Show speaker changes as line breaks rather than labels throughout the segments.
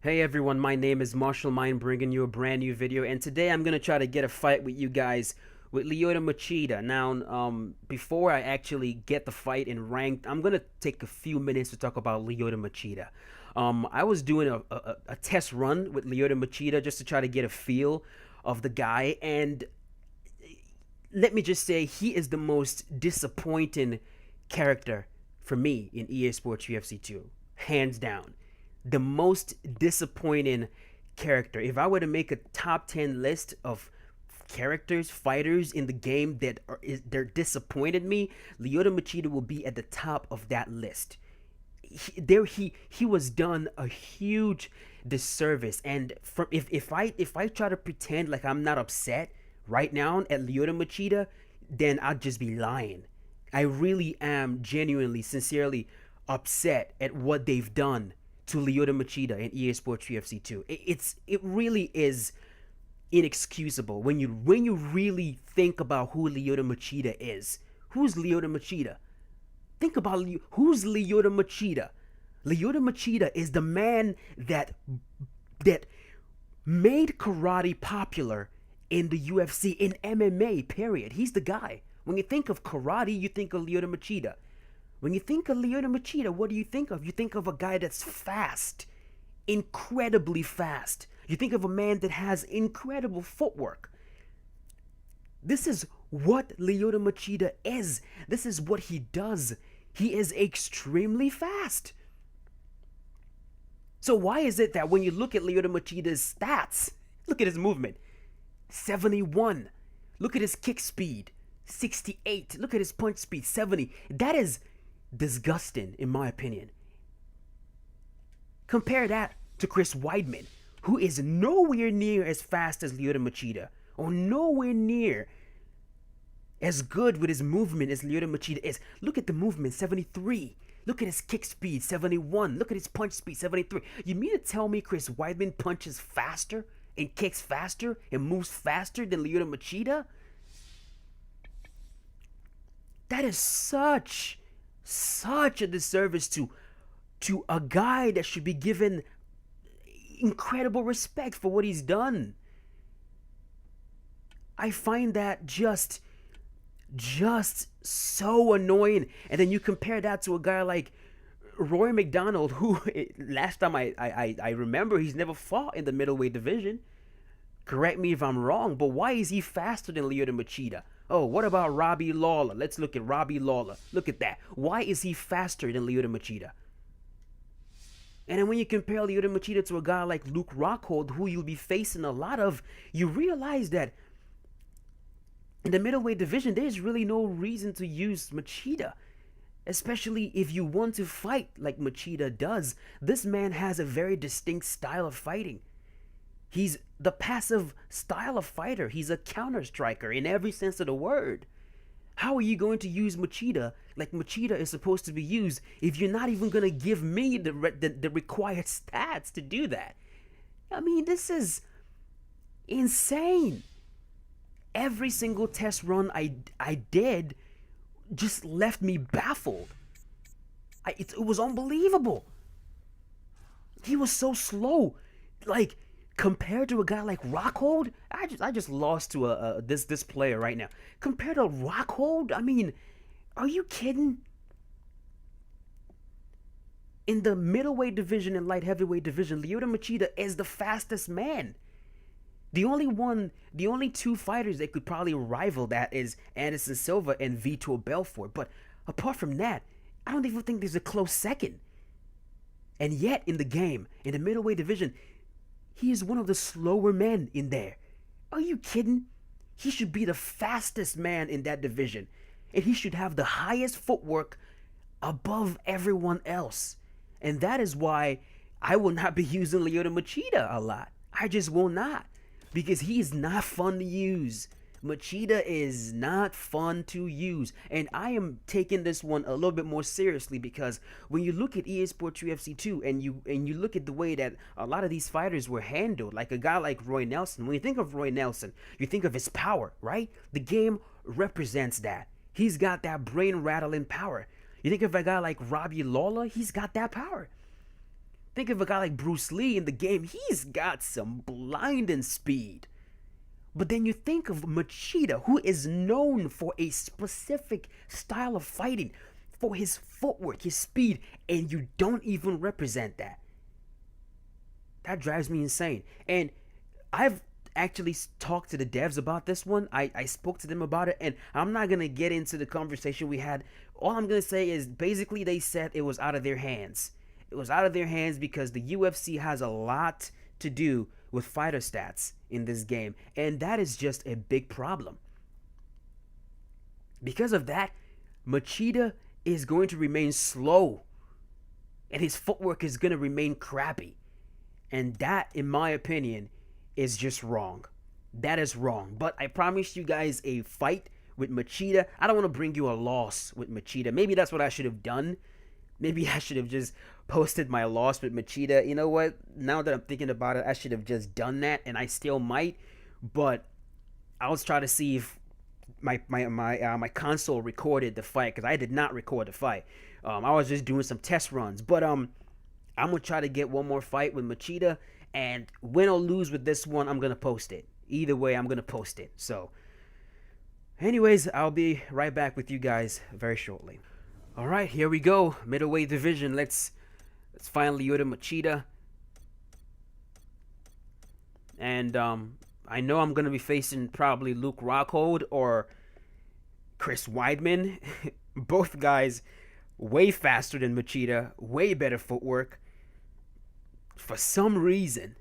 Hey everyone, my name is MartialMind, bringing you a brand new video, and today I'm gonna try to get a fight with you guys with Lyoto Machida. Now, before I actually get the fight in ranked, I'm gonna take a few minutes to talk about Lyoto Machida. I was doing a test run with Lyoto Machida just to try to get a feel of the guy, and let me just say he is the most disappointing character for me in EA Sports UFC 2, hands down. The most disappointing character. If I were to make a top 10 list of characters, fighters in the game that they're disappointed me, Lyoto Machida will be at the top of that list. He was done a huge disservice, and from if I try to pretend like I'm not upset right now at Lyoto Machida, then I'd just be lying. I really am genuinely, sincerely upset at what they've done to Lyoto Machida in EA Sports UFC 2. It really is inexcusable when you really think about who Lyoto Machida is. Who's Lyoto Machida? Think about who's Lyoto Machida. Lyoto Machida is the man that made karate popular in the UFC, in MMA, period. He's the guy. When you think of karate, you think of Lyoto Machida. When you think of Lyoto Machida, what do you think of? You think of a guy that's fast, incredibly fast. You think of a man that has incredible footwork. This is what Lyoto Machida is. This is what he does. He is extremely fast. So why is it that when you look at Lyoto Machida's stats, look at his movement, 71. Look at his kick speed, 68. Look at his punch speed, 70. That is disgusting, in my opinion. Compare that to Chris Weidman, who is nowhere near as fast as Lyoto Machida, or nowhere near as good with his movement as Lyoto Machida is. Look at the movement, 73. Look at his kick speed, 71. Look at his punch speed, 73. You mean to tell me Chris Weidman punches faster and kicks faster and moves faster than Lyoto Machida? That is such a disservice to a guy that should be given incredible respect for what he's done. I find that just so annoying. And then you compare that to a guy like Roy McDonald, who last time I remember, he's never fought in the middleweight division. Correct me if I'm wrong, but why is he faster than Lyoto Machida? Oh, what about Robbie Lawler? Let's look at Robbie Lawler. Look at that. Why is he faster than Lyoto Machida? And then when you compare Lyoto Machida to a guy like Luke Rockhold, who you'll be facing a lot of, you realize that in the middleweight division, there's really no reason to use Machida. Especially if you want to fight like Machida does. This man has a very distinct style of fighting. He's the passive style of fighter. He's a counter striker in every sense of the word. How are you going to use Machida like Machida is supposed to be used if you're not even going to give me the required stats to do that? I mean, this is insane. Every single test run I did just left me baffled. It was unbelievable. He was so slow. Like, compared to a guy like Rockhold, I just lost to this player right now. Compared to Rockhold, I mean, are you kidding? In the middleweight division and light heavyweight division, Lyoto Machida is the fastest man. The only two fighters that could probably rival that is Anderson Silva and Vitor Belfort. But apart from that, I don't even think there's a close second. And yet, in the game, in the middleweight division, he is one of the slower men in there. Are you kidding? He should be the fastest man in that division. And he should have the highest footwork above everyone else. And that is why I will not be using Lyoto Machida a lot. I just will not. Because he is not fun to use. Machida is not fun to use. And I am taking this one a little bit more seriously because when you look at EA Sports UFC 2 and you look at the way that a lot of these fighters were handled, like a guy like Roy Nelson, when you think of Roy Nelson, you think of his power, right? The game represents that. He's got that brain rattling power. You think of a guy like Robbie Lawler, he's got that power. Think of a guy like Bruce Lee in the game. He's got some blinding speed. But then you think of Machida, who is known for a specific style of fighting, for his footwork, his speed, and you don't even represent that. That drives me insane. And I've actually talked to the devs about this one. I spoke to them about it, and I'm not going to get into the conversation we had. All I'm going to say is basically they said it was out of their hands. It was out of their hands because the UFC has a lot to do with fighter stats in this game, and that is just a big problem. Because of that, Machida is going to remain slow, and his footwork is going to remain crappy. And that, in my opinion, is just wrong. That is wrong. But I promised you guys a fight with Machida. I don't want to bring you a loss with Machida. Maybe that's what I should have done. Maybe I should have just posted my loss with Machida. You know what? Now that I'm thinking about it, I should have just done that, and I still might. But I was trying to see if my console recorded the fight, because I did not record the fight. I was just doing some test runs. But I'm gonna try to get one more fight with Machida, and win or lose with this one, I'm gonna post it. Either way, I'm gonna post it. So, anyways, I'll be right back with you guys very shortly. All right, here we go. Middleweight division. Let's find Lyoto Machida. And I know I'm gonna be facing probably Luke Rockhold or Chris Weidman. Both guys way faster than Machida, way better footwork. For some reason,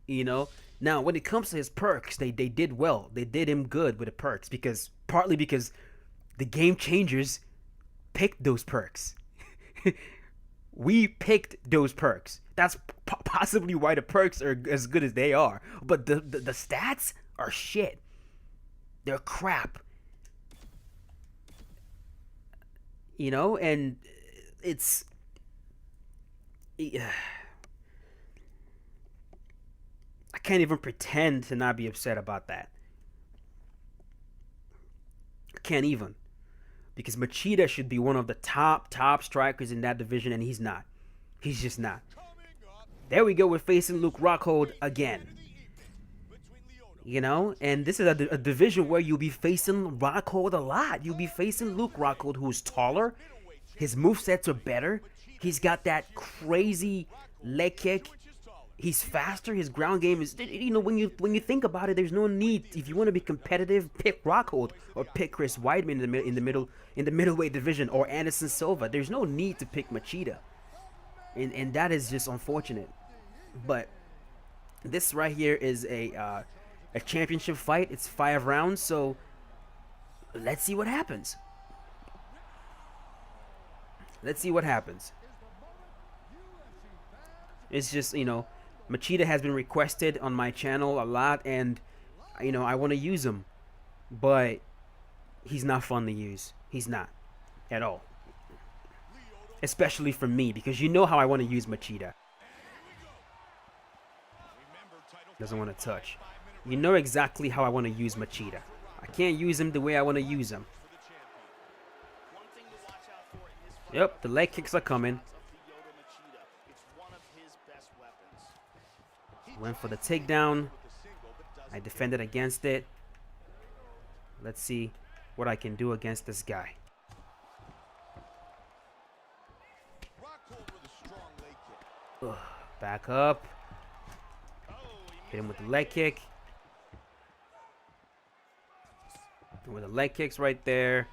you know. Now, when it comes to his perks, they did well. They did him good with the perks, because partly because the game changers picked those perks. We picked those perks. That's possibly why the perks are as good as they are. But the stats are shit. They're crap. You know, and it's... I can't even pretend to not be upset about that. I can't even. Because Machida should be one of the top strikers in that division, and he's not. He's just not. There we go. We're facing Luke Rockhold again. You know, and this is a division where you'll be facing Rockhold a lot. You'll be facing Luke Rockhold, who's taller. His movesets are better. He's got that crazy leg kick. He's faster. His ground game is, you know, when you think about it, there's no need. If you want to be competitive, pick Rockhold or pick Chris Weidman in the middleweight division, or Anderson Silva. There's no need to pick Machida, and that is just unfortunate. But this right here is a championship fight. It's 5 rounds, so let's see what happens. Let's see what happens. It's just, you know, Machida has been requested on my channel a lot, and, you know, I want to use him. But he's not fun to use. He's not. At all. Especially for me, because you know how I want to use Machida. Doesn't want to touch. You know exactly how I want to use Machida. I can't use him the way I want to use him. Yep, the leg kicks are coming. Went for the takedown. I defended against it. Let's see what I can do against this guy. Ugh, back up. Hit him with the leg kick. And with the leg kicks right there.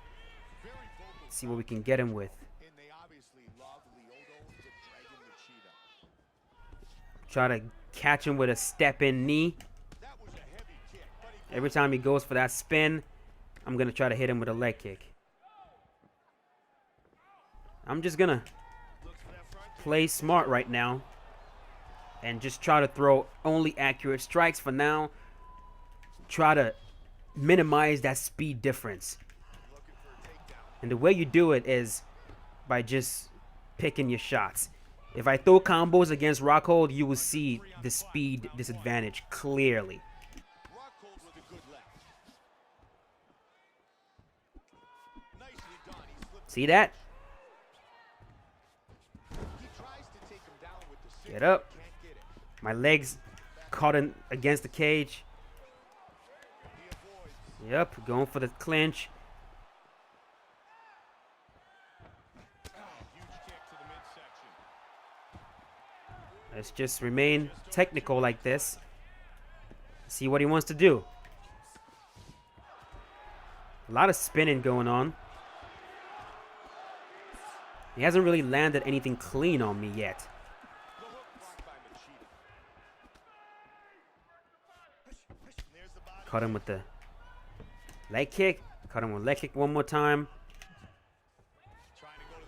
Let's see what we can get him with. Try to catch him with a step-in knee. Every time he goes for that spin, I'm going to try to hit him with a leg kick. I'm just going to play smart right now and just try to throw only accurate strikes for now. Try to minimize that speed difference. And the way you do it is by just picking your shots. If I throw combos against Rockhold, you will see the speed disadvantage clearly. See that? Get up. My legs caught in against the cage. Yep, going for the clinch. Let's just remain technical like this. See what he wants to do. A lot of spinning going on. He hasn't really landed anything clean on me yet. Caught him with the leg kick. Caught him with leg kick one more time.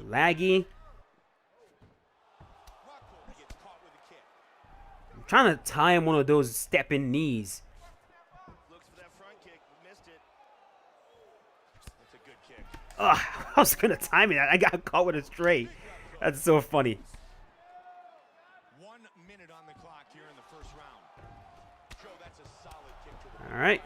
Laggy. I'm trying to tie him one of those stepping knees. Ugh, I was gonna time it. I got caught with a straight. That's so funny.
1 minute on the clock here in the first round. Joe, that's a solid kick to the
all right.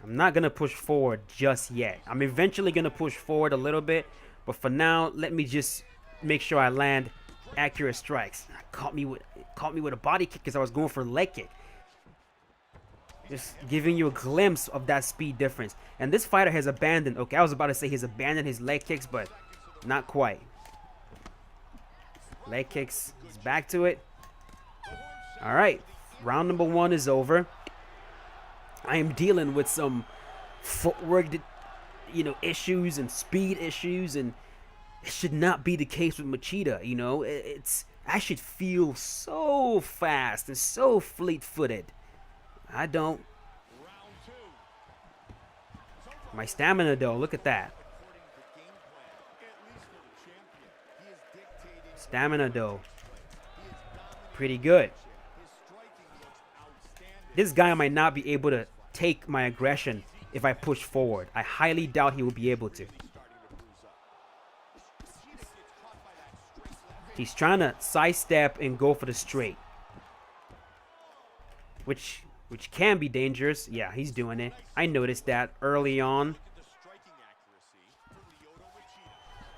I'm not gonna push forward just yet. I'm eventually gonna push forward a little bit, but for now, let me just make sure I land accurate strikes. Caught me with a body kick because I was going for a leg kick. Just giving you a glimpse of that speed difference. And this fighter has abandoned. Okay, I was about to say he's abandoned his leg kicks, but not quite. Leg kicks. He's back to it. All right. Round number 1 is over. I am dealing with some footwork, issues and speed issues, and it should not be the case with Machida. I should feel so fast and so fleet-footed. I don't. My stamina, though, look at that. Stamina, though, pretty good. This guy might not be able to take my aggression if I push forward. I highly doubt he will be able to. He's trying to sidestep and go for the straight, which can be dangerous. Yeah, he's doing it. I noticed that early on.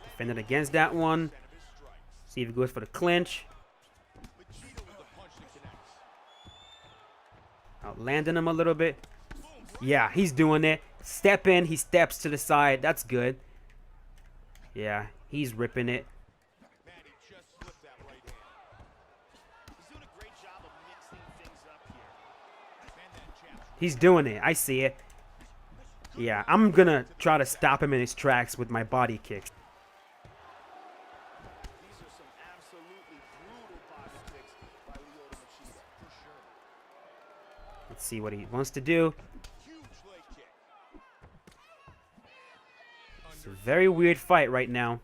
Defended against that one. See if he goes for the clinch. Outlanding him a little bit. Yeah, he's doing it. Step in, he steps to the side. That's good. Yeah, he's ripping it. He's doing it. I see it. Yeah, I'm gonna try to stop him in his tracks with my body kicks.
These are some absolutely brutal body kicks by Lyoto Machida, for sure.
Let's see what he wants to do.
Huge leg kick.
It's a very weird fight right now.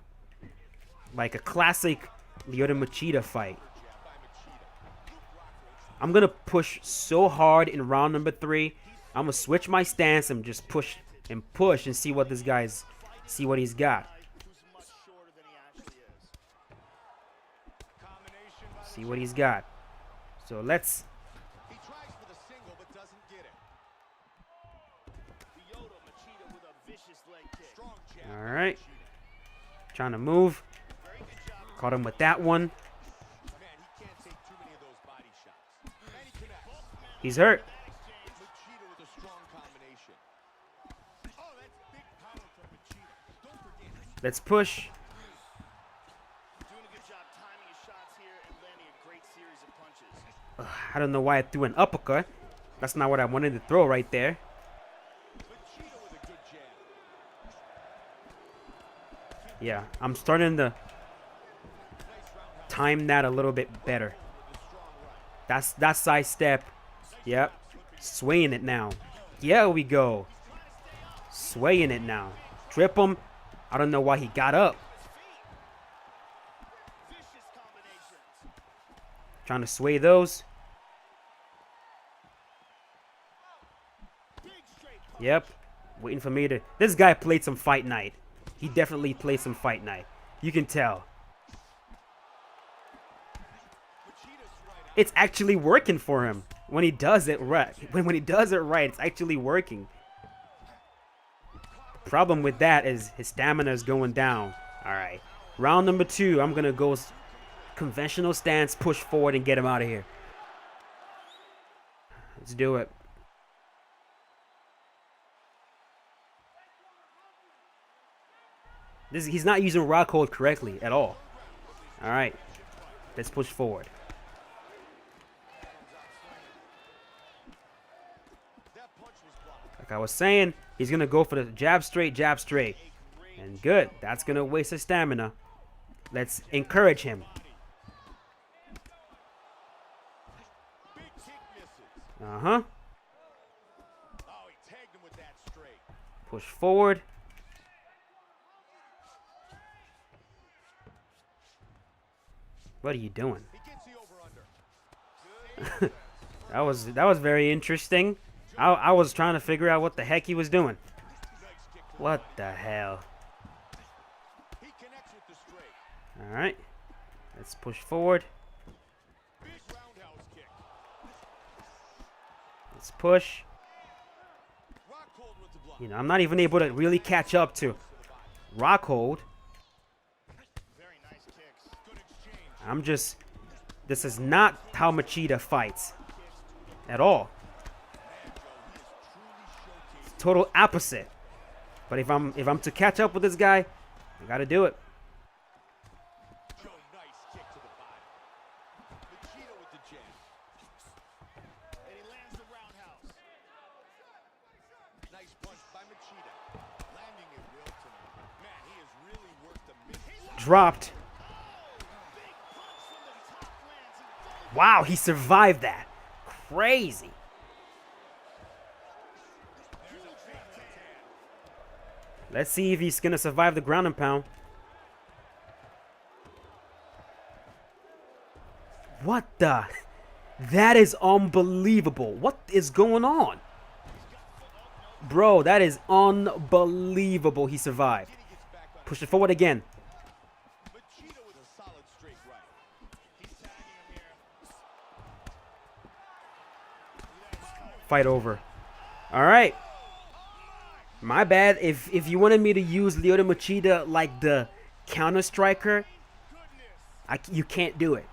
Like a classic Lyoto Machida fight. I'm going to push so hard in round number 3. I'm going to switch my stance and just push and see what this guy's, see what he's got. See what he's got. So let's.
He tries for the single but doesn't get it. Lyoto Machida with a vicious leg kick. Strong jab.
All right. Trying to move. Caught him with that one. He's hurt. Let's push. I don't know why I threw an uppercut. That's not what I wanted to throw right there. Yeah, I'm starting to time that a little bit better. That's that side step. Yep. Swaying it now. Yeah, we go. Swaying it now. Trip him. I don't know why he got up. Trying to sway those. Yep. Waiting for me to. This guy played some Fight Night. He definitely played some Fight Night. You can tell. It's actually working for him. When he does it right. When he does it right, it's actually working. The problem with that is his stamina is going down. Alright. Round number 2, I'm going to go conventional stance, push forward, and get him out of here. Let's do it. He's not using rock hold correctly at all. All right. Let's push forward. Like I was saying, he's going to go for the jab straight, jab straight. And good. That's going to waste his stamina. Let's encourage him. Uh-huh. Push forward. What are you doing? that was very interesting. I was trying to figure out what the heck he was doing. What the hell? All right. Let's push forward. Let's push. You know, I'm not even able to really catch up to rock hold. This is not how Machida fights at all. It's total opposite. But if I'm to catch up with this guy, I gotta do it. Dropped. Wow, he survived that. Crazy. Let's see if he's going to survive the ground and pound. What the? That is unbelievable. What is going on? Bro, that is unbelievable. He survived. Push it forward again. Fight over. All right. My bad. If you wanted me to use Lyoto Machida like the counter striker, you can't do it.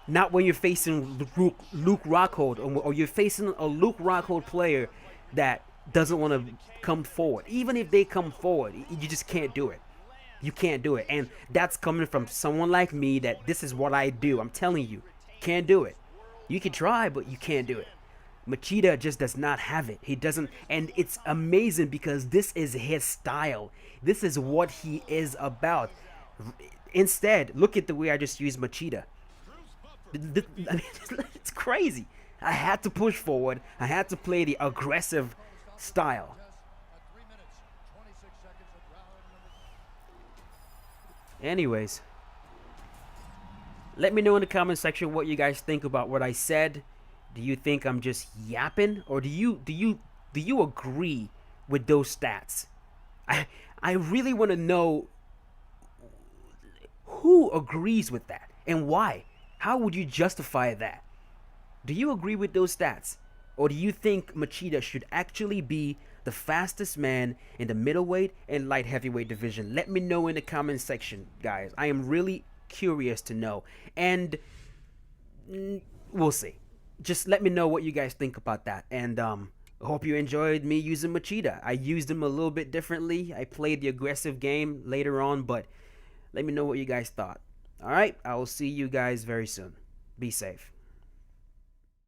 Not when you're facing Luke Rockhold, or you're facing a Luke Rockhold player that doesn't want to come forward. Even if they come forward, you just can't do it. You can't do it. And that's coming from someone like me that this is what I do. I'm telling you, can't do it. You can try, but you can't do it. Machida just does not have it. He doesn't, and it's amazing because this is his style. This is what he is about. Instead, look at the way I just used Machida. I mean, it's crazy. I had to push forward. I had to play the aggressive style. Anyways, let me know in the comment section what you guys think about what I said. Do you think I'm just yapping, or do you agree with those stats? I really want to know who agrees with that and why. How would you justify that? Do you agree with those stats, or do you think Machida should actually be the fastest man in the middleweight and light heavyweight division? Let me know in the comment section, guys. I am really curious to know, and we'll see. Just let me know what you guys think about that. And I hope you enjoyed me using Machida. I used him a little bit differently. I played the aggressive game later on, but let me know what you guys thought. All right, I will see you guys very soon. Be safe.